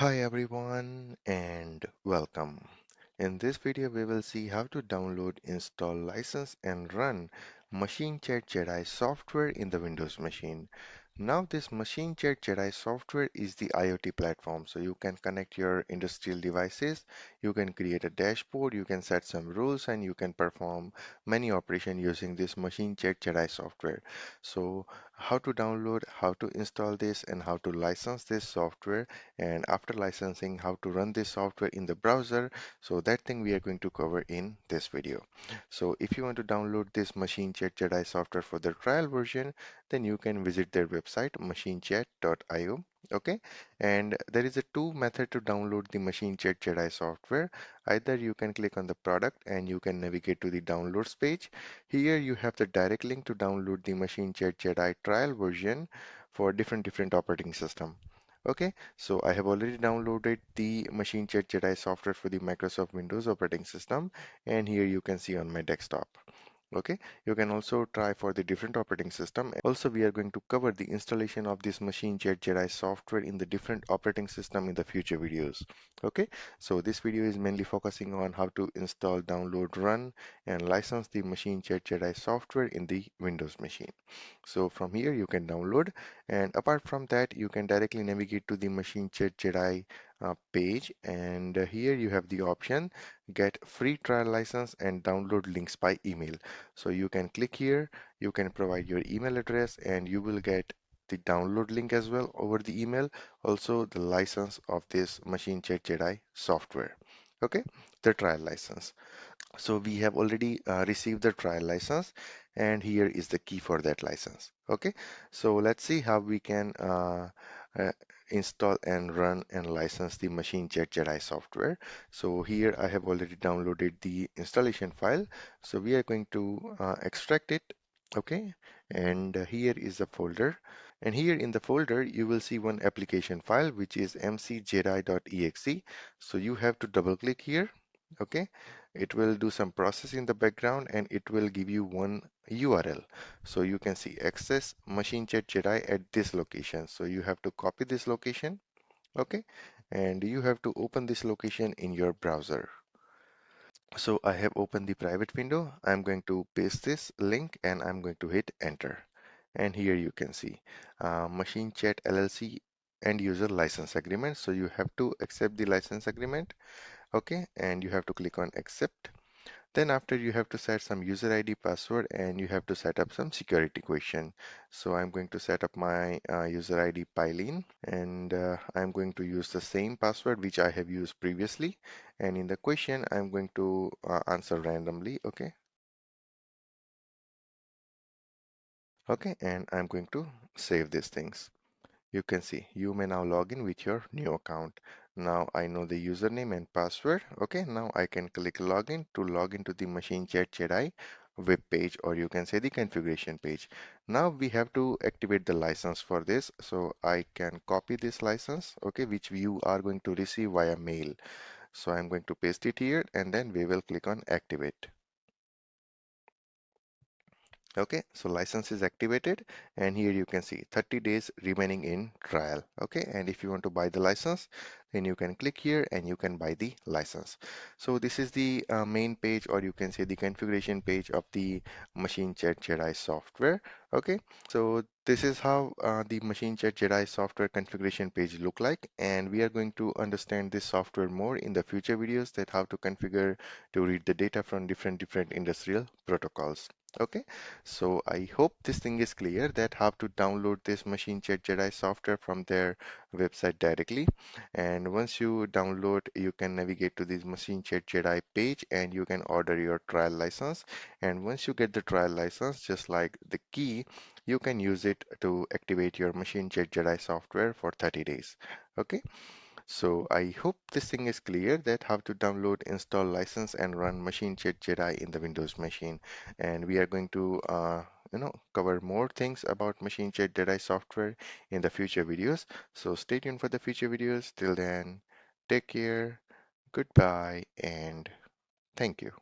Hi everyone and welcome. In this video we will see how to download, install, license and run Machinechat JEDI software in the Windows machine. Now this Machinechat JEDI software is the IoT platform, so you can connect your industrial devices, you can create a dashboard, you can set some rules and you can perform many operations using this Machinechat JEDI software. So how to download, how to install this and how to license this software, and after licensing how to run this software in the browser. So that thing we are going to cover in this video. So if you want to download this Machinechat JEDI software for the trial version, then you can visit their website machinechat.io. Okay, and there is a two method to download the Machinechat JEDI software. Either you can click on the product and you can navigate to the downloads page. Here you have the direct link to download the Machinechat JEDI trial version for different operating system. Okay, so I have already downloaded the Machinechat JEDI software for the Microsoft Windows operating system, and here you can see on my desktop. Okay, you can also try for the different operating system. Also, we are going to cover the installation of this Machinechat JEDI software in the different operating system in the future videos. Okay, so this video is mainly focusing on how to install, download, run, and license the Machinechat JEDI software in the Windows machine. So from here you can download, and apart from that you can directly navigate to the Machinechat JEDI page, and here you have the option get free trial license and download links by email. So you can click here, you can provide your email address and you will get the download link as well over the email, also the license of this Machinechat JEDI software. Okay, the trial license. So we have already received the trial license, and here is the key for that license. Okay, so let's see how we can uh, install and run and license the Machinechat JEDI software. So here I have already downloaded the installation file. So we are going to extract it. Okay, and here is the folder. And here in the folder, you will see one application file, which is mcjedi.exe. So you have to double click here. Okay, it will do some process in the background and it will give you one URL. So you can see access Machinechat JEDI at this location. So you have to copy this location. Okay, and you have to open this location in your browser. So I have opened the private window. I'm going to paste this link and I'm going to hit enter. And here you can see Machinechat LLC end user license agreement. So you have to accept the license agreement. Okay, and you have to click on accept. Then after you have to set some user ID password and you have to set up some security question. So I'm going to set up my user ID Pylene, and I'm going to use the same password which I have used previously. And in the question, I'm going to answer randomly. Okay. Okay. And I'm going to save these things. You can see you may now log in with your new account. Now I know the username and password. Okay, now I can click login to log into the Machinechat JEDI web page, or you can say the configuration page. Now we have to activate the license for this. So I can copy this license, okay, which you are going to receive via mail. So I'm going to paste it here and then we will click on activate. Okay, so license is activated and here you can see 30 days remaining in trial. Okay, and if you want to buy the license, then you can click here and you can buy the license. So this is the main page, or you can say the configuration page of the Machinechat JEDI software. Okay, so this is how the Machinechat JEDI software configuration page look like, and we are going to understand this software more in the future videos, that how to configure to read the data from different industrial protocols. Okay, so I hope this thing is clear, that how to download this Machinechat JEDI software from their website directly. And once you download, you can navigate to this Machinechat JEDI page and you can order your trial license. And once you get the trial license, just like the key, you can use it to activate your Machinechat JEDI software for 30 days. Okay. So I hope this thing is clear, that how to download, install, license, and run Machinechat JEDI in the Windows machine. And we are going to cover more things about Machinechat JEDI software in the future videos. So stay tuned for the future videos. Till then, take care, goodbye, and thank you.